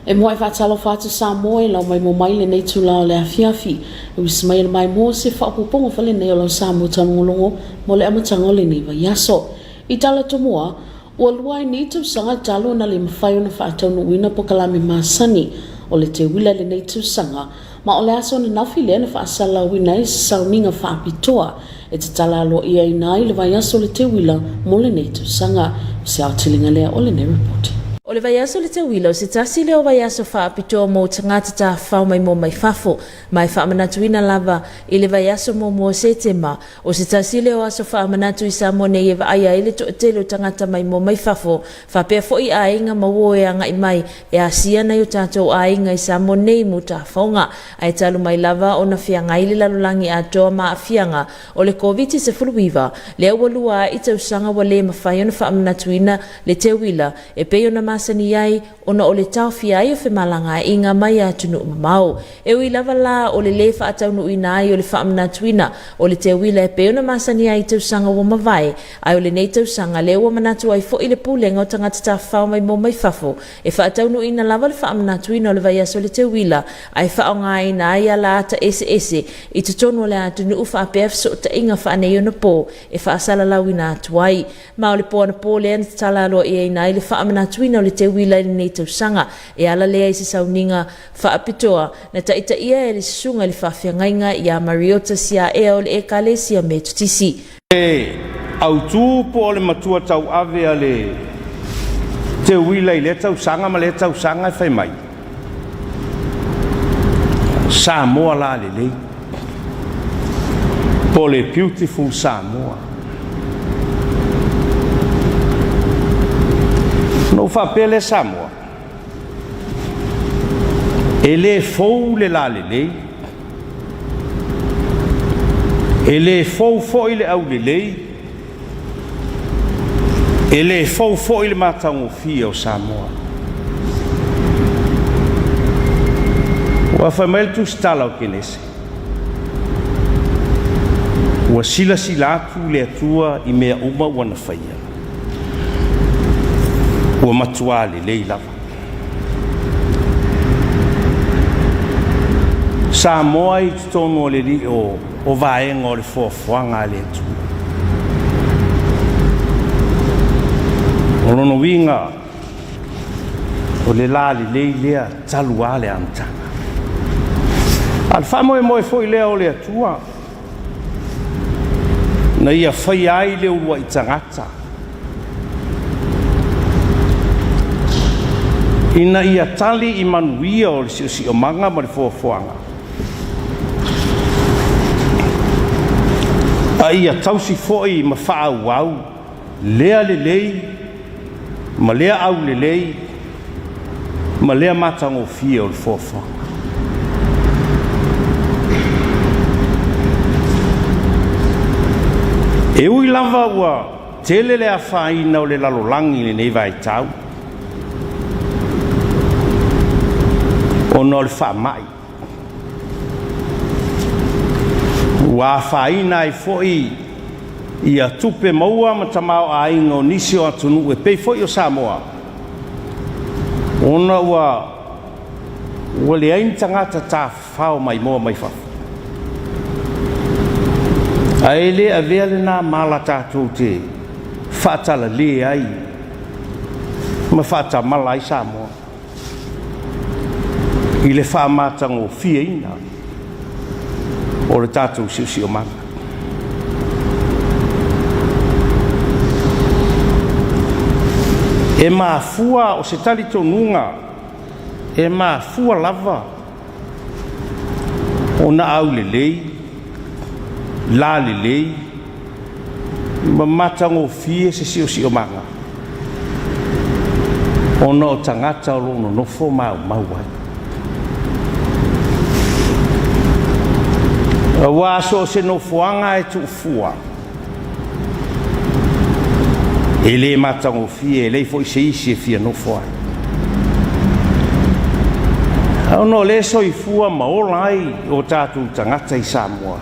E moa whaatalo whaatu Samoa e lau mai mo mai le nei tūlao le afiafi. E wisi mai le mai mo se whaapuponga whale nei o lau Samoa tanongolongo mo le amatanga le nei vai aso. I tala tomoa, ua luai ni tausanga talo na le mawhai na whaatau no wina po kalami masani o le te wila le nei tausanga. Ma o le aso na nafi le na whaasala wina e sauninga whaapitoa e te tala alo ia inai le vai aso le te wila mo le nei tausanga. Se au tilinga lea o le nei report. O le vaiaso le te wila o se tasi leo vaiaso whaapitoa mo tangata ta whao mai mo mai whafo, mai whaamanatuina lava i le vaiaso mo se tema, o se tasi leo aso whaamanatu i Samoa nei eva aia ele to telo tangata mai mo mai whafo, whapea fo i ainga mawo e anga i mai, e asia na yo tatou ainga i Samoa nei mo ta whaonga, ai talu mai lava o na whianga ili lalulangi a toa maa whianga, o le COVID se fuluiva, leo walua i tausanga wale mawhaiona whaamanatuina le te wila, e peo na masani ai ona o le tau fiai o fe malanga i ngā mai atunu mamau. E ui lava la o le lefa atau nu ina ai o le whaamanatuina o le te wila e peona masani ai tausanga wa mawai. Ai o le nei tausanga leo wa manatu ai fo i le pulenga o tangata ta whao mai mo mai whafo. E wha atau nu ina lava le whaamanatuina o le vai aso le te wila. Ai wha o ngā ina ai ala ata ese i te tonu o le atunu ufa apef so ta inga wha anei o na pō. E wha asala lau ina atu ai. Ma o le pō ana pō le ana tala alo i ina ai le whaamanatuina o le te wila i nei tausanga e ala lea i se sauninga whaapitoa na taita ia e le sunga le whawhiangainga i a Mariota sia e o le ekalesia me tutisi. E au tūpo o le matua tau ave a le te wila i le tausanga ma le tausanga e whai mai. Samoa la le lei. Po le beautiful Samoa. No whapele Samoa. E le fou le la le lei. E le fou fo i le au le lei. E le fou fo i le matango fia o Samoa. Ua whamel tu stala o kenese. Ua sila atu le atua i mea uma ua na whaia. Ua matua le lei lava. Samoa i tutonu o le li o vaenga o le fuafuanga le atu. O lono winga o le la le lei lea talua le amtanga. Al whamoe moe foi lea o le atua. Na ia whai ai le urua i tangata. Ina ia tali i manuia o le si o manga ma le fuafuanga. A ia tausi foi ma whaau au, lea le lei, ma lea au le lei, ma lea matango fia o le fuafuanga. E ui lava ua tele le a whaina o le lalolangi le nei vai tau. Ono le whaamai. Ua whaina i foi i a tupe maua ma tamau a inga o nisi o atunu e pei foi o Samoa. Ona ua le ain tangata ta whao mai moa mai whafu. A ele a vea le nā mala tātou te whaatala le ai. Ma whaata mala i Samoa. I le whaamatango fia ina o le tātou siusi o manga. E maafua o se tali tonunga, e maafua lava o na au le lei, la le lei, ma matango fia se siusi o manga. O na o tangata o lono nofo mauai. Wa so se no fuanga e tu fua. Ele matango fie, ele foi se isi fia no fua. Au no le so I fua maolai o tatu tangata I Samoa.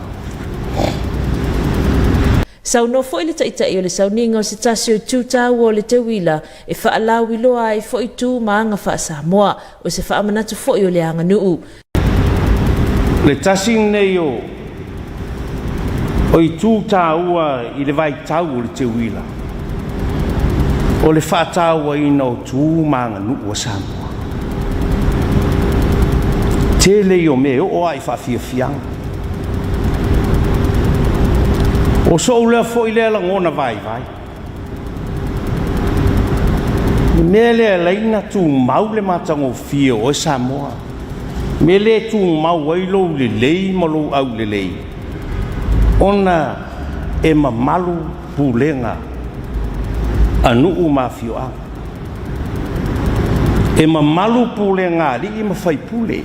Sauno fo ile taitai o le sauninga o se tasi o tūtau o le te wila e whaalau iloa e fo i tū maanga wha Samoa o se whaamanatu fo i o le anga nuu. Le tasi nei o i tūtaua i le vai tau o le te wila. O le whaataua i no tū maanga nuu o Samoa. Te lei o me o ai whaafia fianga. O so lea fo i lea langona vai. Me lea leina tū mau le matango fia o Samoa. Me lea tū mau ailo le lei malo au le lei. Ona e mamalu pulenga anu mafio a. E mamalu pulenga li i mawhai pule.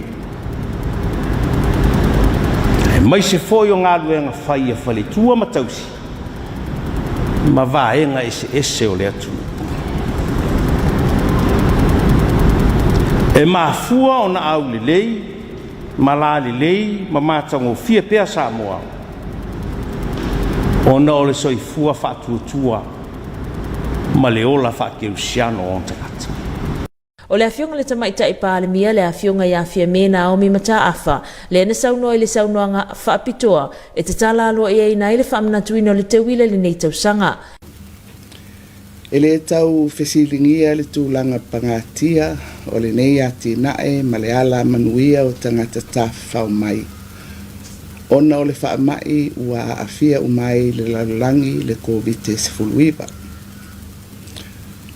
Mai se foi o ngā luenga whai a whale tua matausi. Ma vaenga ese o le atu. E mafua o na au le lei, ma la le lei, ma mātango fia pea Samoa. O na o le soifua whatuatua, ma le ola whakeusiano o ntakata. O le afionga le tamaita i pālemia le afionga i afia mena o mi mata afa, le ena saunoa i le saunoanga whaapitoa, e te tala aloa ia i nai le whaamanatuina o le te wile le nei tausanga. E le tau whesilingia le tūlanga pangatia, o le nei ati nae ma le ala manuia o tangata tawhau mai. Ona o le whaamai ua afia umai le lalulangi le Komiti Faamisionare.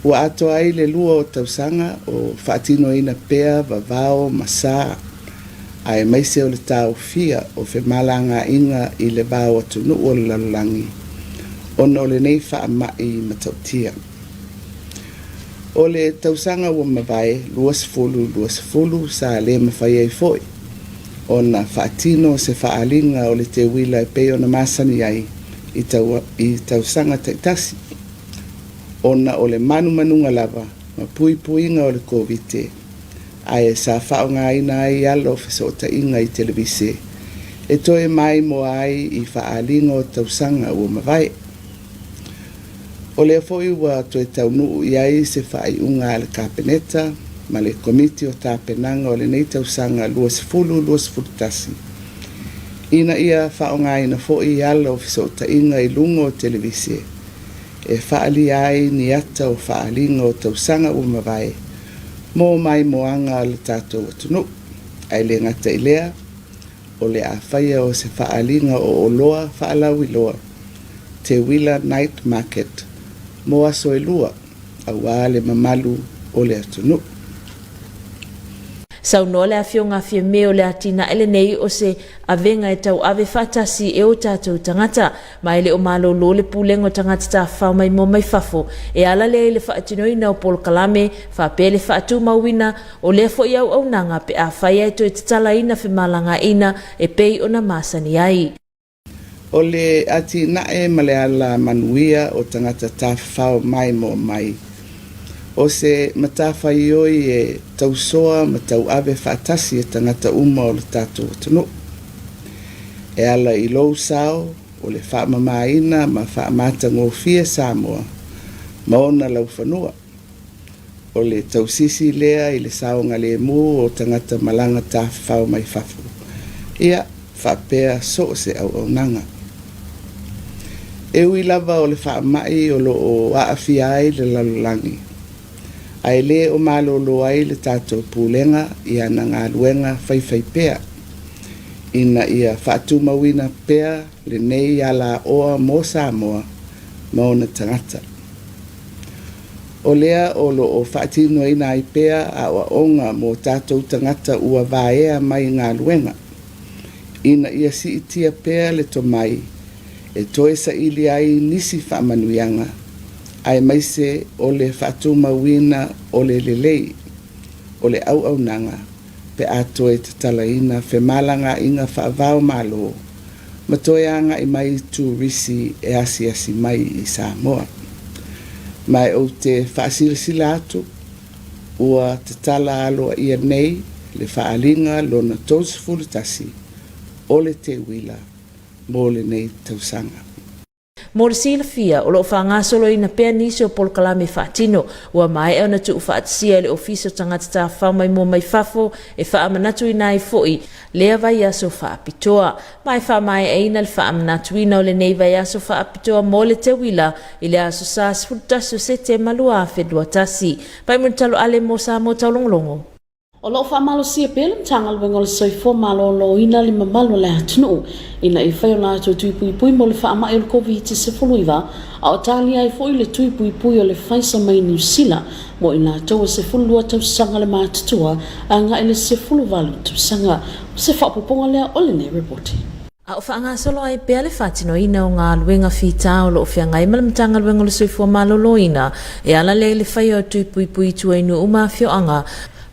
Ua ato ai le lua o tausanga o whaatino ina pea, vavao, masa, ai maise o le tau fia o whemalanga inga i le vao atunu o le lalulangi. Ona o le nei whaamai matautia. O le tausanga ua mawai, luas sa le mawhai ai foi. Ona whaatino se whaalinga o le te wila e peo na masani ai i tausanga taitasi. Ona o le manunga lava, ma puipuinga o le Komiti, ai sa whaonga ina ai alo whesota inga i televise. E toe mai mo ai i whaalinga o tausanga ua mawai. O le foi ua toe taunuu i ai se whaaiunga le Kapeteni, ma le komiti o tāpenanga o le nei tausanga luas tasi. Ina ia whaonga ina foi alo whesota inga i lungo o televise. E whaali ai ni ata o whaalinga o tausanga ua mawai. Mō mai moanga le tātou atunu. Ai le ngata i lea, o le awhaia o se whaalinga o oloa whaalau i loa. Te wila night market. Mō aso e lua, au a le mamalu o le atunu. Saunoa le afionga fia meo le atina ele nei o se avenga e tau ave whatasi e o tātou tangata, ma ele o malolo le pulengo tangata ta whao mai mo mai fafo, e ala le le whaatinoina o polo kalame, whape le whaatu mauina, o le fo iau au nanga pe a whaia e to e tatala ina whimalanga ina e pei o na masani ai. O le ati nae ma le ala manuia o tangata ta whao mai mo mai. O se matawhai oi e tausoa ma tau ave whaatasi e tangata uma o le tātou atunu. E ala i lou sao o le whaamamaina ma whaamatango fia Samoa ma ona lau whanua. O le tausisi lea i le saonga le mu o tangata malanga ta whao mai fafu. Ia whapea so se au nanga. E ui lava o le whaamai o lo o aafia ai le lalulangi. Ai le o malolo ai le tātou pulenga ia na ngā luenga whaiwhai pea. Ina ia whaatumawina pea le nei ala oa mo Samoa ma ona tangata. O lea o lo o whaatino ina ai pea a oa onga mo tātou tangata ua vaea mai ngā luenga. Ina ia si itia pea le to mai e toe sa ili ai nisi whaamanuianga. Ai maise o le whatumawina o le lelei, o le au nanga, pe ato e tatalaina whemalanga inga whaavao malo, matoeanga i mai tu risi e asi mai i Samoa. Mai o te whaasilasila atu, ua tatala aloa ia nei, le whaalinga lona tōsifuru tasi, o le te wila, mo le nei tausanga. mo le silafia o lo whaangasolo ina pea nisi o Polokalame whaatino ua mai au na tuu whaatisia le ofiso tangata ta whau mai mo mai fafo e whaamanatu ina i foi lea vai aso whaapitoa. Mai wha mai eina le whaamanatu ina o le nei vai aso whaapitoa mo le te wila i le aso sa sfutasu se te malua a whedua tasi. Pai mo talo ale mo sa mo taulongolongo. O lo Faamalo sia pele mtangal wengo le soifo malolo ina le mamalo le atunu ina i whaio la ato tuipui mo le whaama e le COVID-19 a o tali ai fo i le tuipui o le whaisa mai New Zealand mo ina ato se fulua tau sanga le mātutua a nga ele se fulu valu tau sanga se whapoponga lea o le nei reporti. A o whaangasolo ai pea le whatino ina o ngā luenga whita o lo o whiangai malamtanga luenga le soifo malolo ina e ala le whaio tuipui tuainu umawhio anga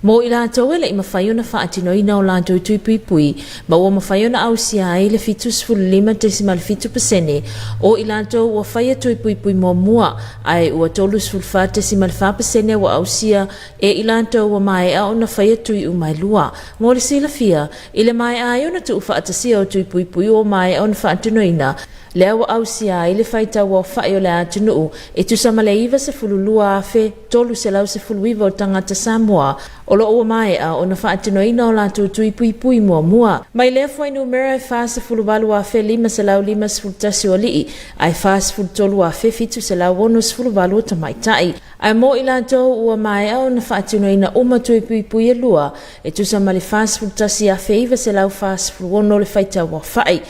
mo ila towe le ima fayona faatino ina o lanto tuipui ma o mafayona ausia ai le fitus ful 5.5% o ila to o faya tuipui mo mua ai o tolus ful 5.5% o ausia e ila to o mai a ona faya tui u mai lua mo le silafia ile mai ai ona tu faatasia o tuipui o mai on faatino ina le au ausia ile faita o faio le atunu e tu samaleiva se fululua afe tolu se lau se fuluiva o tangata Samoa o lo o mai a ona faatino ina o la tuipui mua mai le foi numero e fa se fuluvalu afe lima se lau lima se fultasi o lii ai fa se fultolu afe fitu se lau ono se fuluvalu o tamaitai ai mo ila to o mai a ona faatino ina uma tuipui e lua e tu samale fa se fultasi afe iva se lau fa se fuluono le faita o fai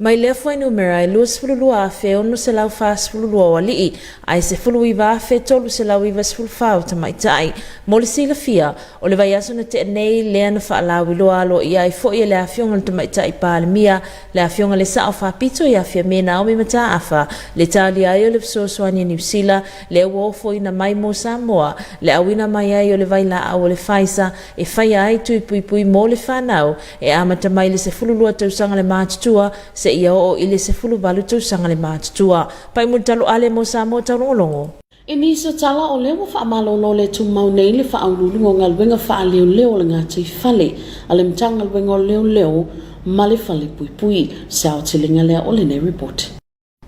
mai le foi numero ai lus fululua afe ono se lau fas fululua o lii ai se fuluiva afe tolu se lau iva se fulfau tamaitai mo le silafia o le vai aso na te nei lea na whaalau iloa alo i ai fo i le afionga le tamaitai paalemia le afionga le sao whapito i afia mena o mi mata afa le tali ai o le fsoswani New Zealand le uofo ina mai mo Samoa le awina mai ai o le vai la au le faisa e fai ai tuipui mo le whanau e amata mai le se fululua tausanga le mātutua se ia o ile se fulu valu tu sanga le mātutua. Pai mo talo ale mo sa mo taulongolongo. E nisa tala o leo whaamalolo le tu mau nei le whaaululungo ngal wenga whaaleo le ngā tei whale a le mtanga wenga leo ma le whale pui sao te linga lea o le nei report.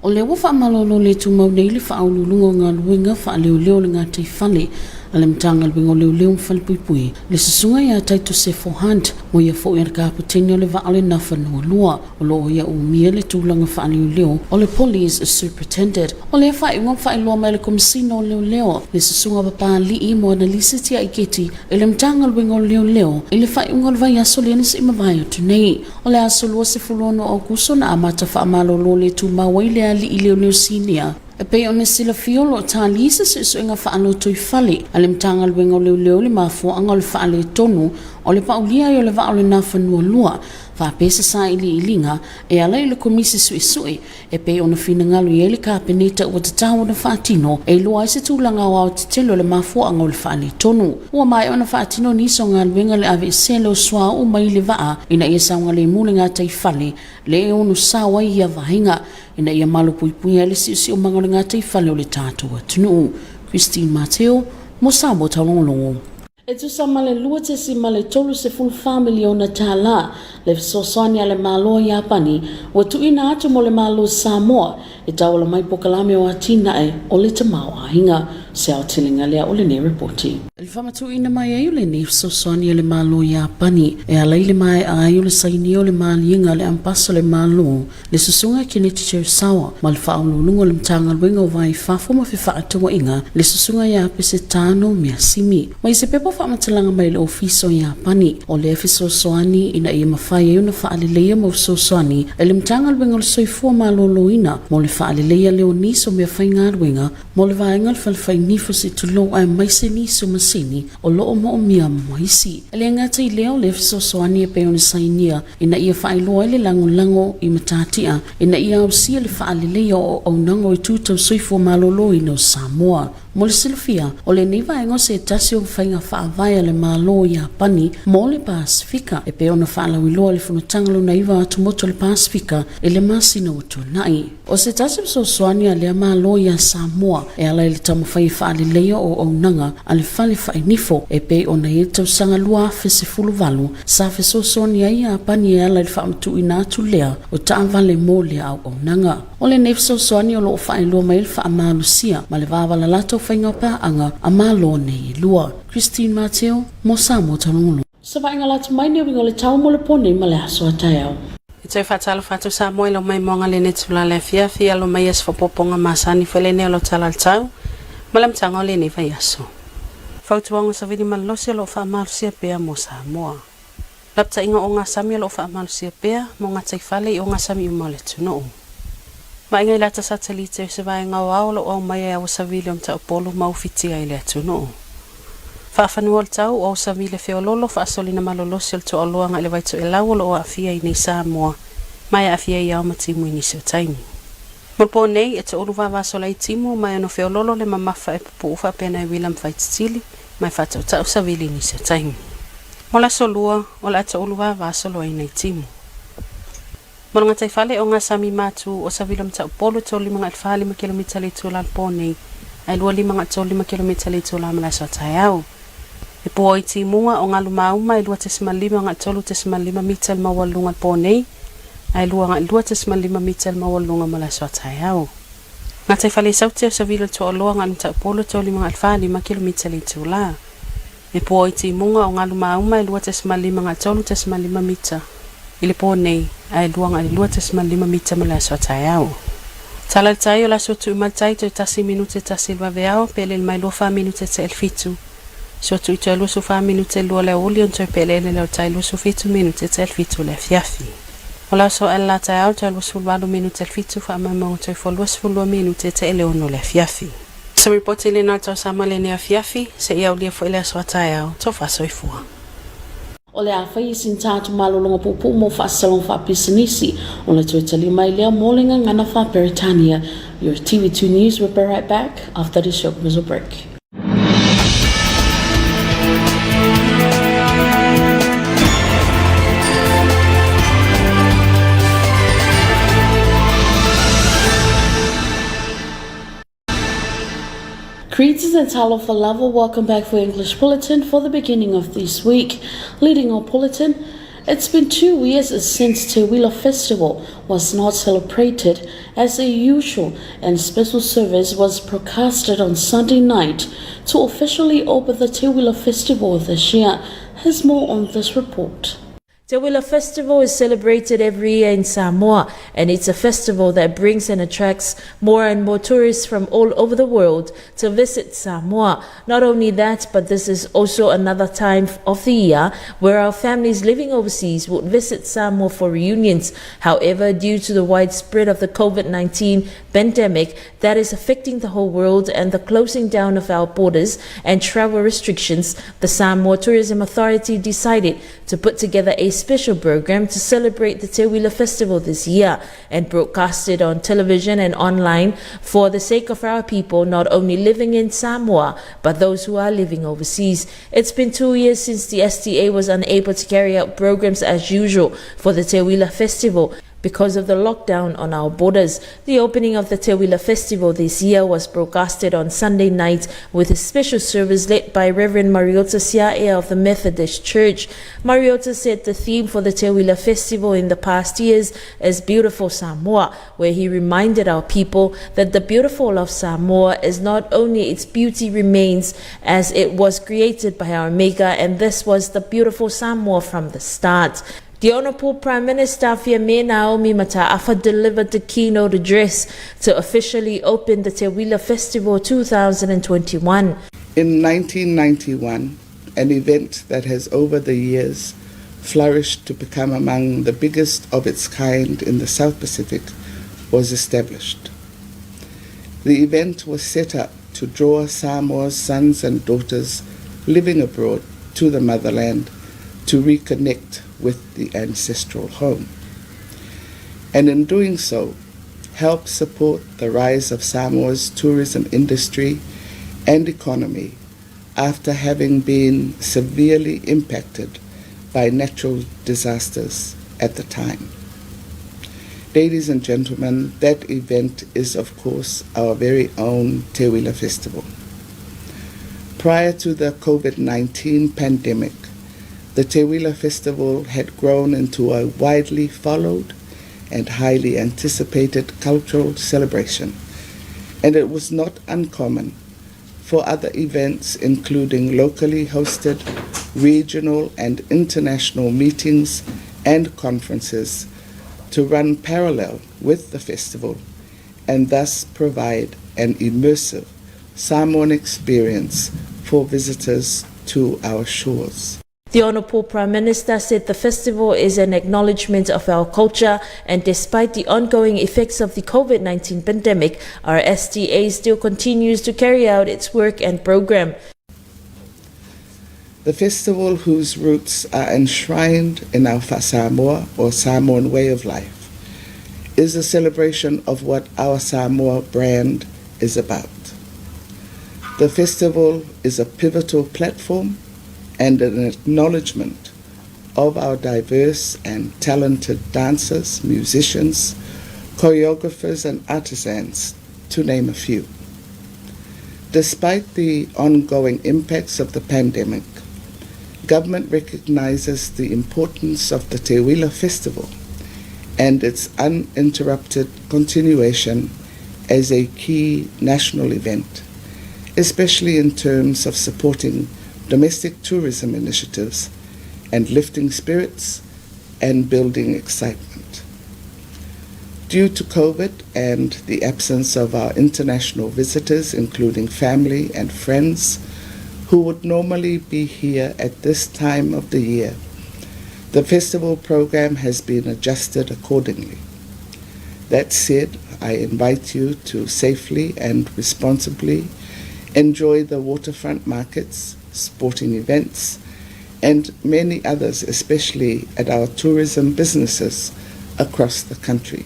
O leo whaamalolo le tu mau nei le whaaululungo ngal wenga whaaleo le ngā tei whale ale mtanga lwingo leo mfalipui le susunga ya taito se hunt mo ya fo ya Kapeteni le vaale Nafanua lua o lo ya umia le tulanga leo o le police superintendent o le fa ingo fa ilo mai le komisino leo le susunga papa li mo na lisiti ai keti ele mtanga lwingo leo ele fa ingo va ya soleni se imavayo tunei o le asolo se fulono Aukuso na amata Faamalolo le tu mawaile ali leo sinia e pe ona sila fiolo talisa se inga faalo toi fale ale mtanga lwengo leo le mafo angol fale tonu o le paulia yo le va le Nafanua lua fa pesa sa ilinga e ala ile komisi sui e pe ona fina ngalo ye le Kapeteni o tatawa na fatino e loa se tulanga wa telo le mafo angol fale tonu o mai ona fatino ni songa lwenga le ave selo swa o mai le va ina isa ngale mulinga tai fale le onu sawa ia vahinga ina ia malu pui ele si o mangole ngā tei whale o le tātua tunu. Christine Mateo, mo Samoa taulongolongo. E tu sa male lua te si male tolu se full family o na tāla le sosani ale malo Japani wa tu ina atu mo le malo Samoa e tawala mai Pokalame o atina e o le tamau ahinga se au tilinga lea o le ne reporti. Le whamatu ina mai ai o le ne sosani ale malo Japani e ala ile mai ai o le saini o le maliinga le ampasa le malo le susunga Komiti Church Samoa ma le whaululungo le mtanga lwenga o vai fafo ma whiwha atua inga le susunga ya pese tano mea simi. Mai se pepo whamatalanga mai le ofiso Japani o le efiso soani ina ia mawhai e una whaaleleia mo soani e le mtanga lwenga le soifua malolo ina mo le whaaleleia leo niso mea whainga lwenga mo le vaenga le whalwhai nifo se tulo ai maise niso masini o loo mo o mia maisi. E le ngata i leo le efiso soani e peona sainia ina ia whailoa le lango i matatia ina ia ausia le whaaleleia o nango i tūtau soifua malolo ina o Samoa Mo le silofia, o le niva engo se tasi o whainga whaavaya le malo ia pani mo le Pasifika, e pe ona whaalawiloa le whunutangalo na iwa atu moto le Pasifika e le masina o tunai. O se tasi so soania le malo ia Samoa, e ala le tamu whai whaali leo o Aunanga, a le whale whainifo, e pe ona i tau sanga lua fese fuluvalu, sa feso soania ia pani e ala le whaamtu ina atu lea, o taavale mo le au Aunanga. O le nefso soania o lo whailua mai le whaamalusia, ma le wawa lato whainga anga a malo nei lua. Christine Mateo, mo Samoa Tanongolo. Sa vainga latu mai ni wingo le tau mo le pone ma le aso atayao. I tau whatalo whatu Samoa lo mai monga le netula le fiafi alo mai as whapoponga masani whele ne alo tala le tau, ma le mtanga le ne vai aso. Whautuanga sa vidi malose lo whaamalusia pea mo Samoa. Lapta inga o ngā sami lo whaamalusia pea, mo ngā taifale i o ngā sami umau le tunoo. Ma inga ilata satelite se vai ngā wao lo au mai au savile om tau polo mau fitia i le tunoo. Faafanua le tau o savile feololo faasolina malolosi o le toaloanga i le vaitu e lau lo o afia i nei Samoa, mai afia i au matimu i nisi o taimi. Mulpo nei e te olu vavasola i timu mai ano feololo le mamafa e pupu ufa pena i William Faititili, mai fatau tau savile i nisi o taimi. Mola solua o la te olu vavasolo i nei timu. Mona ngā taifale o ngā sami mātu o savile mtau polo tau 5 kilomita le tū lalpo nei, ai lua 5 kilomita le tū la malaso tai au. E po i ti munga o ngā lumauma i lua 5 mita le mawalunga po nei, ai lua 5 mita le mawalunga malaso tai au. Ngā taifale sauti o savile tō aloa ngā mtau polo tau 5 kilomita le tū la. E po i ti munga o ngā lumauma i lua 5 mita. Ile po nei, ai luanga i lua 5 mita malaso tai au. Tala tai o la sotu umaltai to tasi minute tasi vaveao pele mai lo fa minute te elfitu. Sotu ito lo so fa minute lo le oli on to pele le tai lo so fitu minute te elfitu le fiafi. Ola so alla tai au to lo so valo minute elfitu fa mama to fo lo minute te ele ono le fiafi. So report ile na to sama le ne fiafi se ia o fo ile so tai au to fa so ifua. O le awhai sin tātu malolonga pupu mo whaasalong whaapisanisi o le tuetali mai lea mōlinga ngana whaperitania. Your TV2 News will be right back after this short commercial break. Greetings and talofa lava. Welcome back for English Bulletin for the beginning of this week. Leading our bulletin, it's been 2 years since Te Wila Festival was not celebrated as usual, and special service was broadcasted on Sunday night to officially open the Te Wila Festival this year. Here's more on this report. Te Wila Festival is celebrated every year in Samoa, and it's a festival that brings and attracts more and more tourists from all over the world to visit Samoa. Not only that, but this is also another time of the year where our families living overseas would visit Samoa for reunions. However, due to the widespread of the COVID-19 pandemic that is affecting the whole world and the closing down of our borders and travel restrictions, the Samoa Tourism Authority decided to put together a special program to celebrate the Te Wila Festival this year and broadcast it on television and online for the sake of our people not only living in Samoa but those who are living overseas. It's been 2 years since the STA was unable to carry out programs as usual for the Te Wila Festival because of the lockdown on our borders. The opening of the Te Wila Festival this year was broadcasted on Sunday night with a special service led by Reverend Mariota Siaea of the Methodist Church. Mariota said the theme for the Te Wila Festival in the past years is Beautiful Samoa, where he reminded our people that the beautiful of Samoa is not only its beauty remains as it was created by our Maker, and this was the beautiful Samoa from the start. The Honourable Prime Minister Fiame Naomi Mataafa delivered the keynote address to officially open the Te Wila Festival 2021. In 1991, an event that has over the years flourished to become among the biggest of its kind in the South Pacific was established. The event was set up to draw Samoa's sons and daughters living abroad to the motherland to reconnect with the ancestral home, and in doing so, help support the rise of Samoa's tourism industry and economy after having been severely impacted by natural disasters at the time. Ladies and gentlemen, that event is of course our very own Te Wila Festival. Prior to the COVID-19 pandemic, the Te Wila Festival had grown into a widely followed and highly anticipated cultural celebration, and it was not uncommon for other events, including locally hosted regional and international meetings and conferences, to run parallel with the festival and thus provide an immersive Samoan experience for visitors to our shores. The Honourable Prime Minister said the festival is an acknowledgement of our culture, and despite the ongoing effects of the COVID-19 pandemic, our STA still continues to carry out its work and program. The festival, whose roots are enshrined in our Samoa or Samoan way of life, is a celebration of what our Samoa brand is about. The festival is a pivotal platform and an acknowledgement of our diverse and talented dancers, musicians, choreographers and artisans, to name a few. Despite the ongoing impacts of the pandemic, government recognizes the importance of the Te Wila Festival and its uninterrupted continuation as a key national event, especially in terms of supporting domestic tourism initiatives and lifting spirits and building excitement. Due to COVID and the absence of our international visitors, including family and friends who would normally be here at this time of the year, the festival program has been adjusted accordingly. That said, I invite you to safely and responsibly enjoy the waterfront markets, sporting events, and many others, especially at our tourism businesses across the country.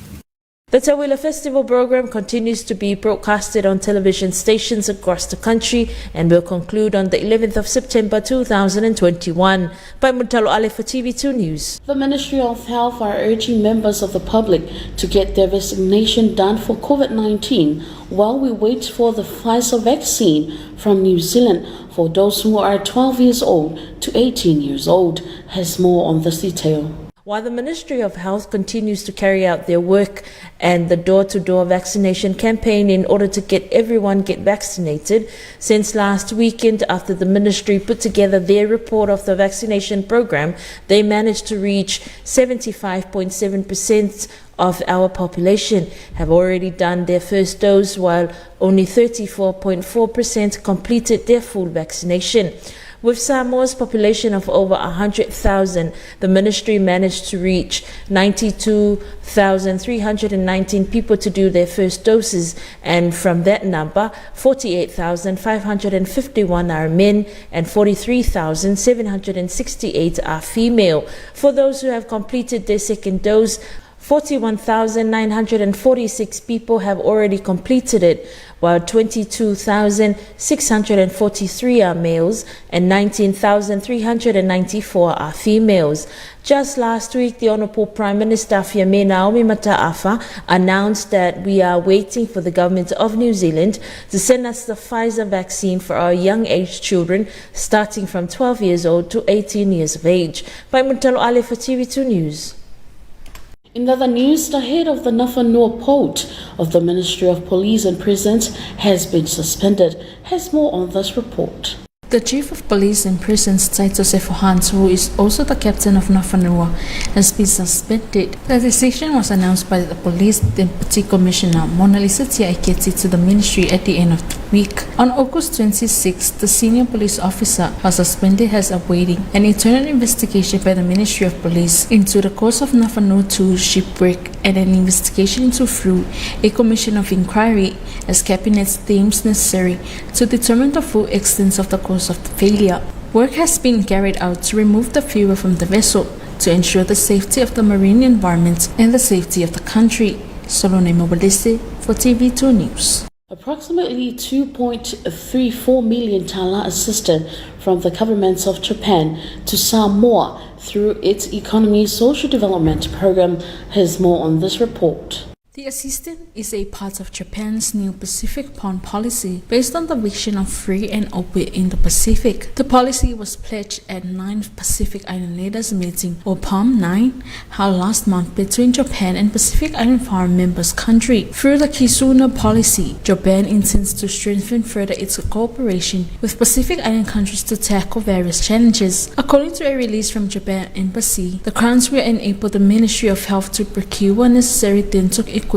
The Te Wila Festival program continues to be broadcasted on television stations across the country and will conclude on the 11th of September 2021. By Mutalo Ale for TV2 News. The Ministry of Health are urging members of the public to get their vaccination done for COVID-19 while we wait for the Pfizer vaccine from New Zealand for those who are 12 years old to 18 years old. Has more on this detail. While the Ministry of Health continues to carry out their work and the door-to-door vaccination campaign in order to get everyone vaccinated, since last weekend after the Ministry put together their report of the vaccination program, they managed to reach 75.7% of our population have already done their first dose, while only 34.4% completed their full vaccination. With Samoa's population of over 100,000, the ministry managed to reach 92,319 people to do their first doses, and from that number, 48,551 are men and 43,768 are female. For those who have completed their second dose, 41,946 people have already completed it, while 22,643 are males and 19,394 are females. Just last week, the Honourable Prime Minister Naomi Mataafa announced that we are waiting for the government of New Zealand to send us the Pfizer vaccine for our young age children starting from 12 years old to 18 years of age. By Mutalo Ale for TV2 News. In other news, the head of the Nafanua port of the Ministry of Police and Prisons has been suspended. Has more on this report. The Chief of Police and Prisons, Taito Sefohans, who is also the captain of Nafanua, has been suspended. The decision was announced by the Police Deputy Commissioner Mona Lisa Tiaiketi to the Ministry at the end of the week. On August 26, the senior police officer was suspended as awaiting an internal investigation by the Ministry of Police into the cause of Nafanua 2 shipwreck and an investigation into through a commission of inquiry as Cabinet deems necessary to determine the full extent of the cause of the failure. Work has been carried out to remove the fuel from the vessel to ensure the safety of the marine environment and the safety of the country. Solone Mobilese for TV2 News. Approximately 2.34 million tala assistance from the governments of Japan to Samoa through its Economy Social Development Program. Has more on this report. The assistance is a part of Japan's new Pacific Pond policy based on the vision of free and open Indo-Pacific. The policy was pledged at 9th Pacific Island Leaders Meeting, or PALM 9, held last month between Japan and Pacific Island Forum members country. Through the Kizuna policy, Japan intends to strengthen further its cooperation with Pacific Island countries to tackle various challenges. According to a release from Japan Embassy, the grants will enable the Ministry of Health to procure necessary dental equipment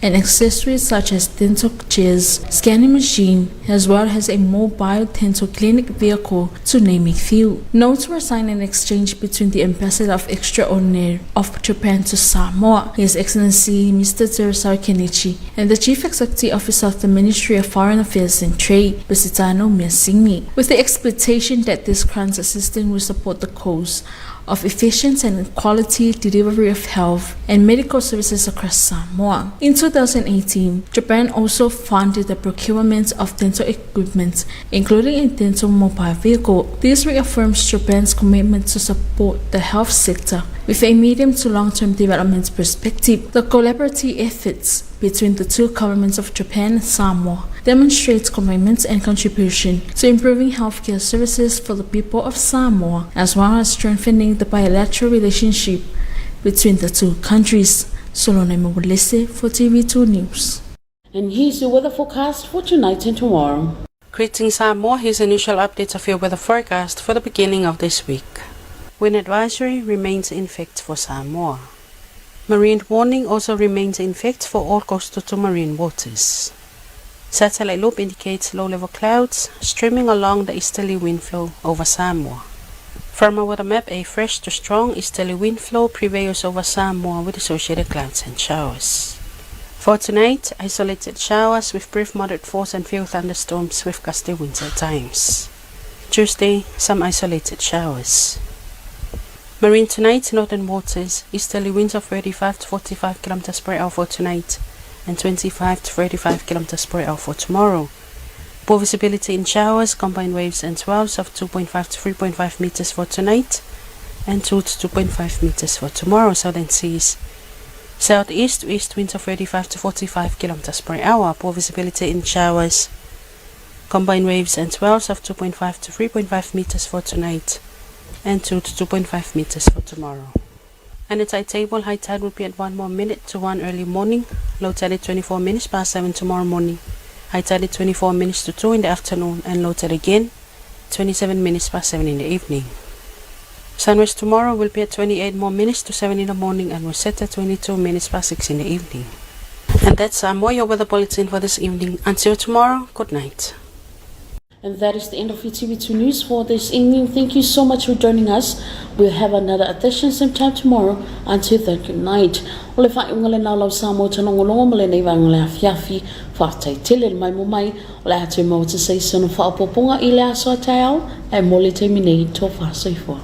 and accessories such as dental chairs, scanning machine, as well as a mobile dental clinic vehicle, to name a few. Notes were signed in exchange between the Ambassador of Extraordinary of Japan to Samoa, His Excellency Mr. Teresa Kenichi, and the Chief Executive Officer of the Ministry of Foreign Affairs and Trade, Bisitano Miasingmi, with the expectation that this grants assistance will support the cause of efficient and quality delivery of health and medical services across Samoa. In 2018, Japan also funded the procurement of dental equipment, including a dental mobile vehicle. This reaffirms Japan's commitment to support the health sector with a medium to long-term development perspective. The collaborative efforts between the two governments of Japan and Samoa demonstrates commitment and contribution to improving healthcare services for the people of Samoa, as well as strengthening the bilateral relationship between the two countries. Solone Mawulese for TV2 News. And here's your weather forecast for tonight and tomorrow. Greetings Samoa, here's initial updates of your weather forecast for the beginning of this week. Wind advisory remains in effect for Samoa. Marine warning also remains in effect for all coastal to marine waters. Satellite loop indicates low-level clouds streaming along the easterly wind flow over Samoa. From our weather map, a fresh to strong easterly wind flow prevails over Samoa with associated clouds and showers. For tonight, isolated showers with brief moderate force and few thunderstorms with gusty winds at times. Tuesday, some isolated showers. Marine tonight, northern waters, easterly winds of 35 to 45 km per hour for tonight and 25 to 35 km per hour for tomorrow. Poor visibility in showers, combined waves and swells of 2.5 to 3.5 meters for tonight and 2 to 2.5 meters for tomorrow. Southern seas, southeast to east winds of 35 to 45 km per hour. Poor visibility in showers, combined waves and swells of 2.5 to 3.5 meters for tonight and 2 to 2.5 meters for tomorrow. And the tide table, high tide will be at 1 more minute to 1 early morning, low tide at 24 minutes past 7 tomorrow morning, high tide at 24 minutes to 2 in the afternoon, and low tide again 27 minutes past 7 in the evening. Sunrise tomorrow will be at 28 more minutes to 7 in the morning and will set at 22 minutes past 6 in the evening. And that's more your weather bulletin for this evening. Until tomorrow, good night. And that is the end of your TV2 News for this evening. Thank you so much for joining us. We'll have another edition sometime tomorrow. Until then, good night. Ole whai ungale nau lau Samoa tanongolongo male nei wangale afiafi whātai tele mai mo mai. Ole hatu mau te seisonu whaapoponga i le aso atau e mole te minei tō whāsoifua.